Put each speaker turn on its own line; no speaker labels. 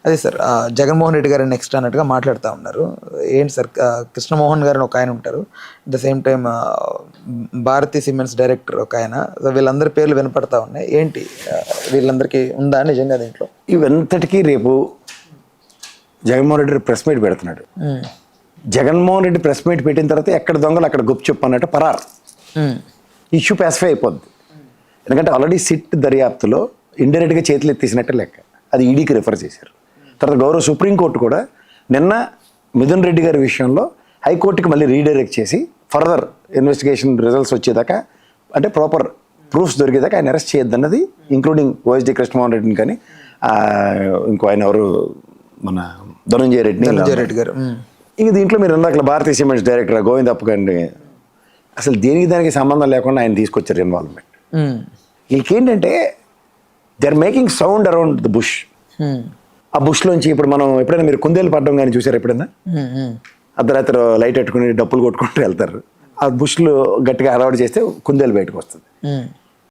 అదే సార్, జగన్మోహన్ రెడ్డి గారు నెక్స్ట్ అన్నట్టుగా మాట్లాడుతూ ఉన్నారు. ఏంటి సార్, కృష్ణమోహన్ గారు ఒక ఆయన ఉంటారు, at the same time Bharathi cements director ఒక ఆయన, వీళ్ళందరి పేర్లు వినపడతా ఉన్నాయి. ఏంటి వీళ్ళందరికీ ఉందా నిజంగా దీంట్లో?
ఇవంతటికీ రేపు జగన్మోహన్ రెడ్డి ప్రెస్ మీట్ పెడుతున్నాడు. జగన్మోహన్ రెడ్డి ప్రెస్ మీట్ పెట్టిన తర్వాత ఎక్కడ దొంగలు అక్కడ గుప్పు చెప్పు అన్నట్టు పరారు ఇష్యూ పాసిఫై అయిపోద్ది. ఎందుకంటే ఆల్రెడీ సిట్ దర్యాప్తులో ఇండైరెక్ట్గా చేతులు ఎత్తేసినట్టే లెక్క, అది ఈడీకి రిఫర్ చేశారు. తర్వాత గౌరవ సుప్రీంకోర్టు కూడా నిన్న మిథున్ రెడ్డి గారి విషయంలో హైకోర్టుకి మళ్ళీ రీడైరెక్ట్ చేసి ఫర్దర్ ఇన్వెస్టిగేషన్ రిజల్ట్స్ వచ్చేదాకా, అంటే ప్రాపర్ ప్రూఫ్స్ దొరికేదాకా ఆయన అరెస్ట్ చేయొద్దన్నది, ఇంక్లూడింగ్ ఓఎస్డీ కృష్ణమోహన్ రెడ్డిని కానీ ఇంకో ఆయన ఎవరు మన ధనంజయ రెడ్డి
గారు.
ఇంక దీంట్లో మీరు ఇందాక భారతీయ సిమెంట్స్ డైరెక్టర్ గోవిందప్ప గారిని అసలు దానికి సంబంధం లేకుండా ఆయన తీసుకొచ్చారు ఇన్వాల్వ్మెంట్. వీళ్ళకేంటంటే they are making sound around the bush. ఆ బుష్లోంచి ఇప్పుడు మనం ఎప్పుడైనా మీరు కుందేలు పడడం కానీ చూసారు ఎప్పుడైనా? అర్ధరాత్రి లైట్ పెట్టుకుని డప్పులు కొట్టుకుంటూ వెళ్తారు. ఆ బుష్లో గట్టిగా అలవాటు చేస్తే కుందేలు బయటకు వస్తుంది.